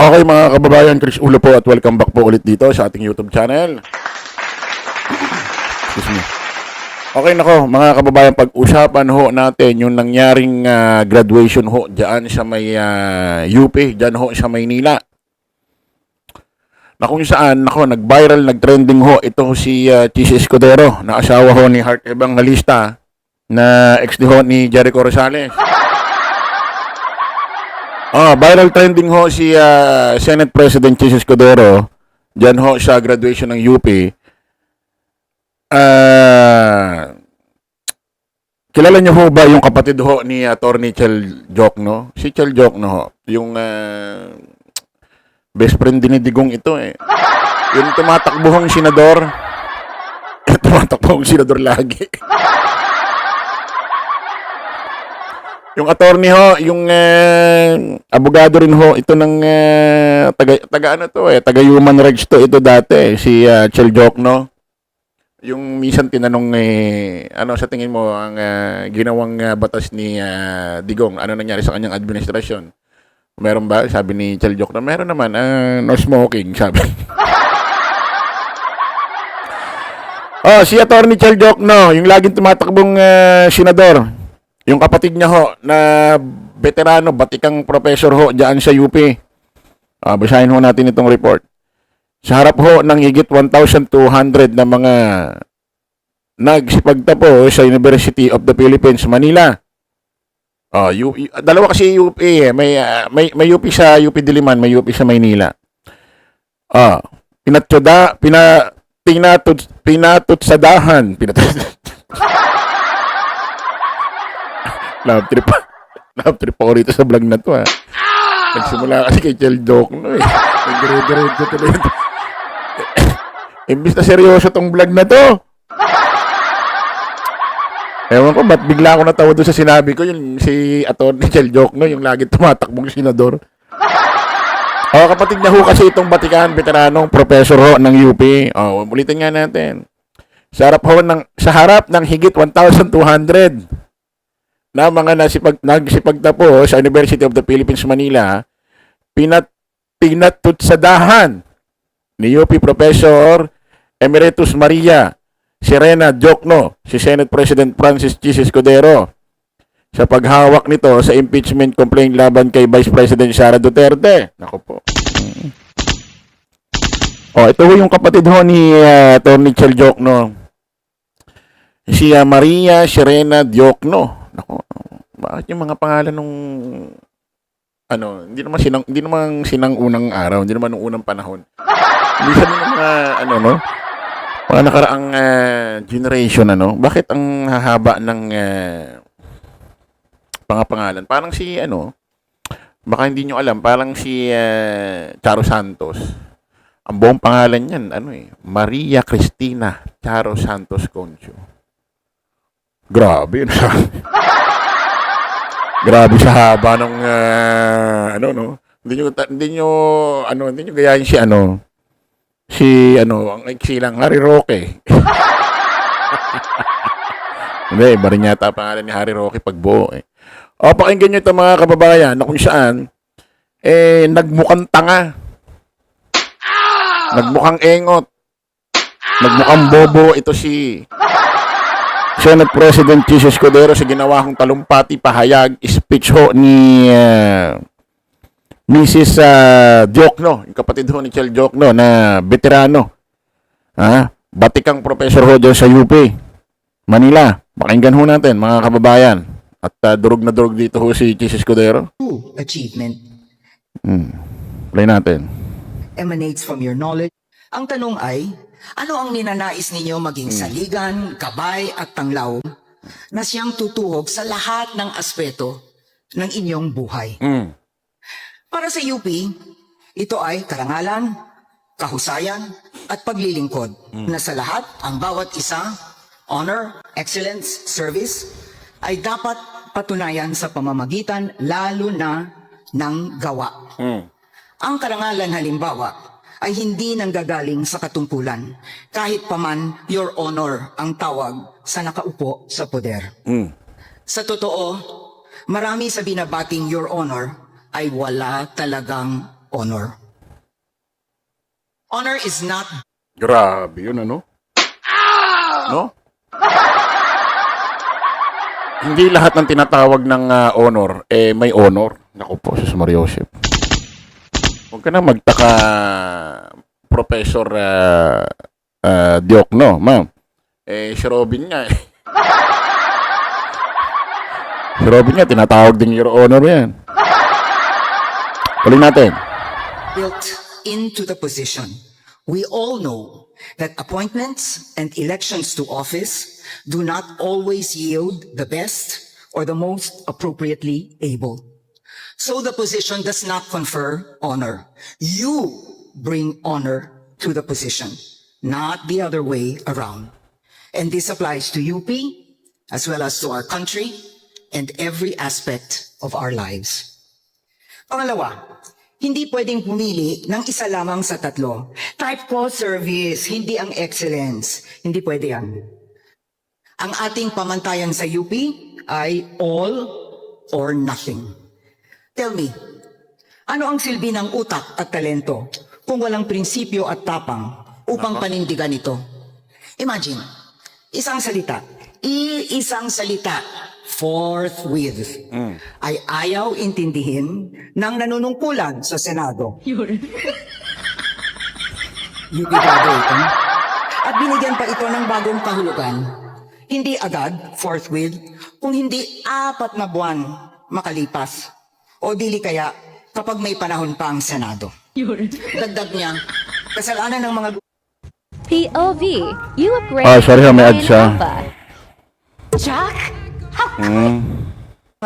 Okay mga kababayan, Chris Ulo po at welcome back po ulit dito sa ating YouTube channel. Excuse me. Okay nako mga kababayan, pag-usapan ho natin yung nangyaring graduation ho dyan sa may UP, dyan ho sa Maynila. Na kung saan, nako, nag-viral, nag-trending ho ito si Chis Escudero, na asawa ho ni Heart Evangelista, na ex ho ni Jericho Rosales. Viral trending ho si Senate President Chis Escudero dyan ho sa graduation ng UP. Kilala niyo ho ba yung kapatid ho ni Attorney Chel Jokno? Si Chel Jokno ho, yung best friend din ni Digong ito eh. Yung tumatakbuhong senador. Tumatakbuhong senador lagi. Yung attorney ho, yung abogado rin ho, ito ng taga human rights to ito dati, si Chel Jokno. Yung minsan tinanong ano sa tingin mo ang ginawang batas ni Digong, ano nangyari sa kanyang administrasyon? Meron ba? Sabi ni Chel Jokno, meron naman, no smoking, sabi. Si attorney Chel Jokno, yung laging tumatakbong senador. Yung kapatid niya ho na veterano, batikang professor ho dyan sa UP. Basahin ho natin itong report. Sa harap ho ng higit 1,200 na mga nagsipagtapo sa University of the Philippines, Manila. Dalawa kasi UP eh. May UP sa UP Diliman, may UP sa Maynila. Pinatutsadahan. Love trip ako rito sa vlog na to ha. Nagsimula kasi kay Chel Jokno eh. Nag-read-read tuloy. Imbis na seryoso tong vlog na to. Ewan ko, ba't bigla ako natawa doon sa sinabi ko, yung si Atty. Chel Jokno, yung lagi tumatakbong senador. Kapatid niya ho kasi itong batikan, veteranong professor ho ng UP. Ulitin nga natin. Sa harap ng higit 1,200 na mga nagsipagtapo sa University of the Philippines, Manila, pinatutsadahan ni UP Professor Emeritus Maria Serena Jokno, si Senate President Francis Chis Escudero, sa paghawak nito sa impeachment complaint laban kay Vice President Sara Duterte. Nako po. Ito yung kapatid ho ni Atty. Chel Jokno. Si Maria Serena Jokno. Nako, bakit yung mga pangalan nung hindi naman sinang unang araw, hindi naman nung unang panahon. Hindi sa mga mga nakaraang generation bakit ang hahaba ng pangalan? Parang si baka hindi nyo alam, parang si Charo Santos. Ang buong pangalan niyan Maria Cristina Charo Santos Concho. Grabe, grabe sa haba ng Hindi nyo gayahin si ang eksilang Harry Roque. Hindi, iba rin yata pangalan ni Harry Roque pagbuo eh. Pakinggan nyo ito mga kababayan na kung saan nagmukhang tanga, nagmukhang engot, nagmukhang bobo ito si Senate President Chis Escudero sa ginawa kong talumpati pahayag speech ho ni Mrs. Jokno, yung kapatid ho ni Chel Jokno na veterano. Batikang professor ho dyan sa UP, Manila. Pakinggan ho natin mga kababayan. At durog na durog dito ho si Chis Escudero. Achievement Play natin. emanates from your knowledge. Ang tanong ay, ano ang ninanais ninyo maging saligan, gabay at tanglaw na siyang tutuhog sa lahat ng aspeto ng inyong buhay? Para sa UP, ito ay karangalan, kahusayan at paglilingkod na sa lahat ang bawat isa, honor, excellence, service ay dapat patunayan sa pamamagitan lalo na ng gawa. Ang karangalan halimbawa ay hindi nanggagaling sa katungkulan, kahit paman your honor ang tawag sa nakaupo sa poder. Sa totoo, marami sa binabating your honor ay wala talagang honor. Honor is not Grabe yun, ano? No? Hindi lahat ng tinatawag ng honor, may honor. Naku po, Sus Mariosep. Huwag ka na magtaka, Professor Diokno, ma'am. Si Robin nga, Si Robin nga, tinatawag din Your Honor yan. Tuloy natin. built into the position. We all know that appointments and elections to office do not always yield the best or the most appropriately able. So the position does not confer honor. You bring honor to the position, not the other way around. And this applies to UP as well as to our country and every aspect of our lives. Pangalawa, hindi pwedeng pumili ng isa lamang sa tatlo. Type ko service, hindi ang excellence. Hindi pwede yan. Ang ating pamantayan sa UP ay all or nothing. Tell me, ano ang silbi ng utak at talento kung walang prinsipyo at tapang upang panindigan ito? Imagine, isang salita, forthwith, ay ayaw intindihin ng nanunungkulan sa Senado. UP graduate, at binigyan pa ito ng bagong kahulugan. Hindi agad, forthwith, kung hindi 4 na buwan makalipas. O dili kaya kapag may panahon pa ang Senado. Dagdag niya, kasalanan ng mga POV, you upgrade. Sorry, may ad siya. Jack?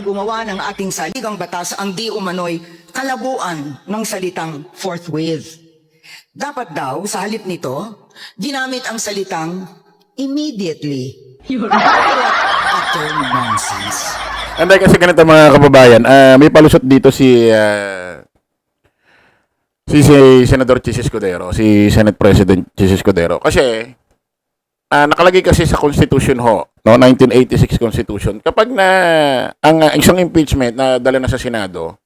gumawa ng ating saligang batas ang di umano'y kalabuan ng salitang forthwith. Dapat daw, sa halip nito, ginamit ang salitang immediately. Utter nonsense. Anday kasi ganito mga kababayan, may palusot dito si Senador Chis Escudero, si Senate President Chis Escudero. Kasi nakalagay kasi sa Constitution ho, no, 1986 Constitution, kapag na ang isang impeachment na dala na sa Senado,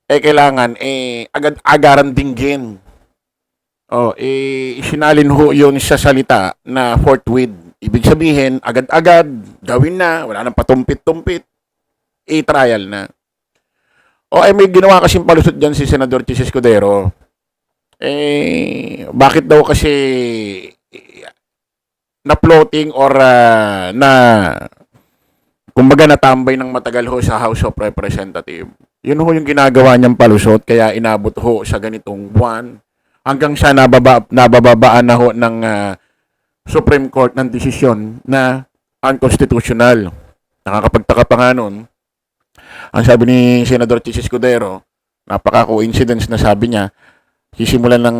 kailangan agad-agaran dinggin. Isinalin ho yun sa salita na forthwith. Ibig sabihin, agad-agad, gawin na, wala nang patumpit-tumpit, i-trial na. May ginawa kasing palusot dyan si Senador Chis Escudero. Bakit daw kasi na-floating or na kumbaga natambay ng matagal ho sa House of Representatives. Yun ho yung ginagawa niyang palusot, kaya inabot ho sa ganitong buwan hanggang sa nabababaan na ho ng Supreme Court ng desisyon na unconstitutional. Nakakapagtaka pa nga nun. Ang sabi ni Senador Chis Escudero, napaka-coincidence na sabi niya, sisimulan ng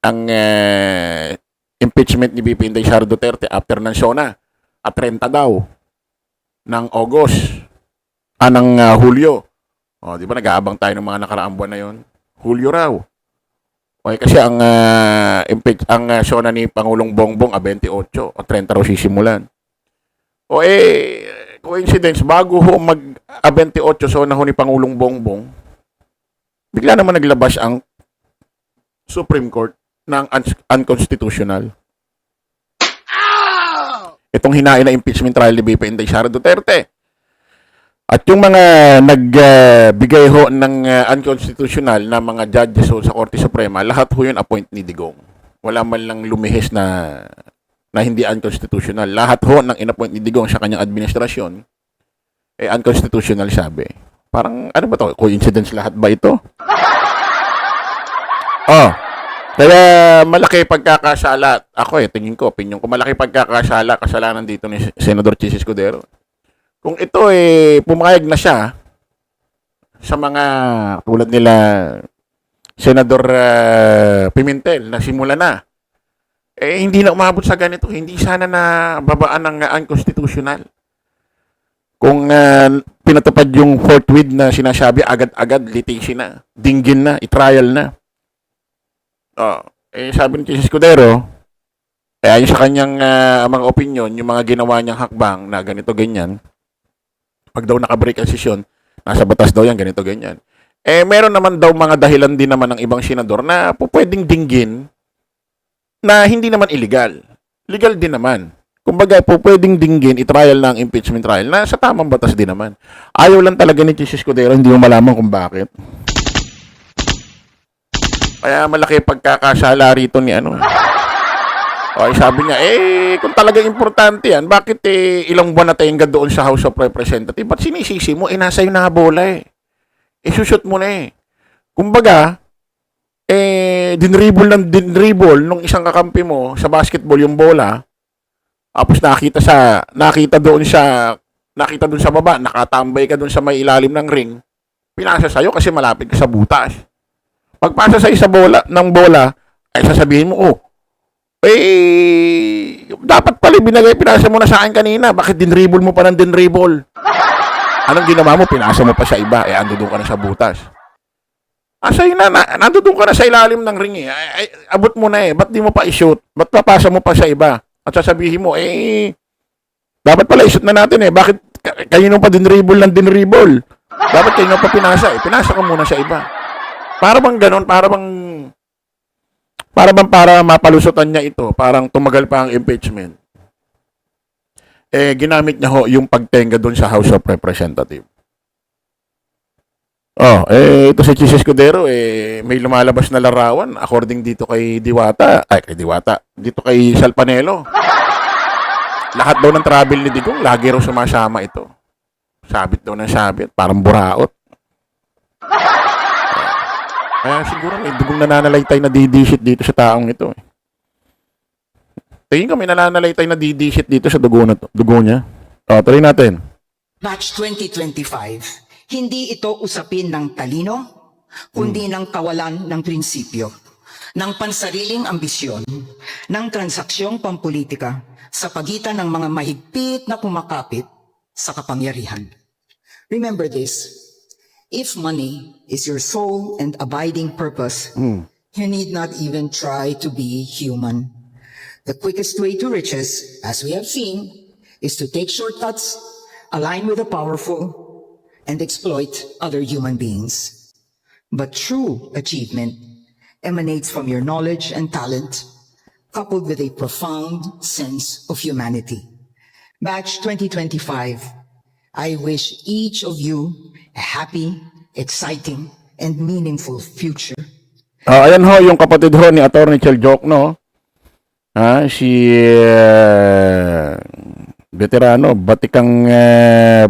ang impeachment ni VP Inday Sara Duterte after ng SONA at 30 daw ng August, ng Hulyo. Di ba nag-aabang tayo ng mga nakaraang buwan na yon? Hulyo raw. Kasi ang SONA ni Pangulong Bongbong 28 o 30 raw sisimulan. Coincidence, bago ho mag-28 SONA ho ni Pangulong Bongbong, bigla naman naglabas ang Supreme Court ng unconstitutional. Itong hinain na impeachment trial ni VP Inday Sara Duterte. At yung mga nagbigay ho ng unconstitutional na mga judges ho sa Korte Suprema, lahat ho yun appoint ni Digong. Wala man lang lumihis na hindi unconstitutional. Lahat ho ng inappoint ni Digong sa kanyang administrasyon, unconstitutional sabi. Parang, ano ba to? Coincidence lahat ba ito? Kaya malaki pagkakasala. Ako tingin ko, opinion ko, malaki pagkakasala, kasalanan dito ni Senador Chis Escudero. Kung ito pumayag na siya sa mga tulad nila Senador Pimentel na simula na, hindi na umabot sa ganito. Hindi sana na babaan ng unconstitutional. Kung pinatupad yung forthwith na sinasabi, agad-agad, litigation na, dinggin na, i-trial na. Sabi ni Chis Escudero, ayon sa kanyang mga opinion, yung mga ginawa niyang hakbang na ganito, ganyan, pag daw nakabreak ang sesyon, nasa batas daw yan, ganito, ganyan. meron naman daw mga dahilan din naman ng ibang senador na pwedeng dinggin na hindi naman illegal. Legal din naman. Kumbaga, pwedeng dinggin, i-trial na ang impeachment trial na sa tamang batas din naman. Ayaw lang talaga ni Chis Escudero, hindi mo malaman kung bakit. Kaya malaki pagkakasala rito ni ano. Okay, sabi niya, kung talaga importante yan, bakit ilang buwan na tayong doon sa House of Representatives? Ba't sinisisi mo? Nasa iyo na bola isushoot mo na Kumbaga, dinribble nung isang kakampi mo sa basketball yung bola, tapos nakita doon sa baba, nakatambay ka doon sa may ilalim ng ring, pinasa sa'yo kasi malapit ka sa butas. Pagpasa sa'yo sa bola, ay sasabihin mo, dapat pala pinasa mo na sa akin kanina, bakit dinribble mo pa ng dinribble? Anong ginawa mo? Pinasa mo pa sa iba, ando doon ka na sa butas. Sa'yo nando doon ka na sa ilalim ng ring abot mo na ba't di mo pa i-shoot? Ba't papasa mo pa sa iba? At sasabihin mo, dapat pala i-shoot na natin bakit kanino pa dinribble ng dinribble? Dapat kanino pa pinasa pinasa ka muna sa iba. Para bang ganon, para mapalusutan niya ito, parang tumagal pa ang impeachment. Ginamit niya yung pagtenga doon sa House of Representatives. Ito si Chis Escudero, may lumalabas na larawan according dito kay dito kay Salpanelo. Lahat daw ng travel ni Digong, lagi raw sumasama ito. Sabit daw ng sabit, parang buraot. Kaya siguro may dugong nananalaytay na didisit dito sa taong ito. Tingin ko may nananalaytay na didisit dito sa dugo niya. Tuloy natin. Batch 2025, hindi ito usapin ng talino, kundi ng kawalan ng prinsipyo, ng pansariling ambisyon, ng transaksyong pampolitika sa pagitan ng mga mahigpit na kumakapit sa kapangyarihan. Remember this. If money is your sole and abiding purpose, you need not even try to be human. The quickest way to riches, as we have seen, is to take shortcuts, align with the powerful, and exploit other human beings. But true achievement emanates from your knowledge and talent, coupled with a profound sense of humanity. Batch 2025, I wish each of you a happy, exciting, and meaningful future. Ayan ho, yung kapatid ho ni Atty. Chel Jokno. Si veterano, batikang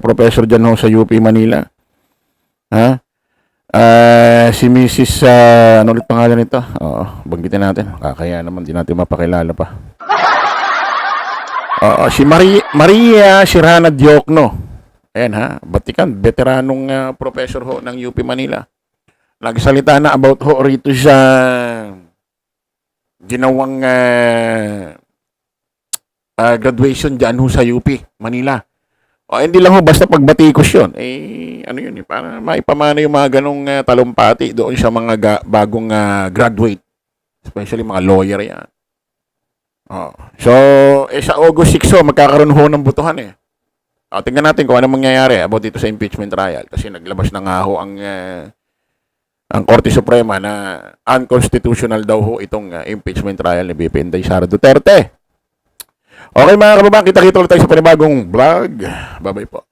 professor dyan ho sa UP Manila. Si Mrs. Ano ulit pangalan nito? Banggitin natin. Kaya naman, di natin mapakilala pa. Si Maria Sirana Diokno. Ayan Batikan, veteranong professor ho ng UP Manila. Nagsalita na about ho rito sa ginawang graduation dyan ho sa UP Manila. Hindi lang ho basta pagbatikos yun. Ano yun para maipamana yung mga ganong talumpati doon sa mga bagong graduate. Especially mga lawyer yan. So, sa August 6 magkakaroon ho ng butuhan tingnan natin kung ano mangyayari about dito sa impeachment trial. Kasi naglabas na nga ho ang Korte Suprema na unconstitutional daw ho itong impeachment trial ni BP Inday Sara Duterte. Okay mga kababayan, kita-kita ulit tayo sa panibagong vlog. Bye-bye po.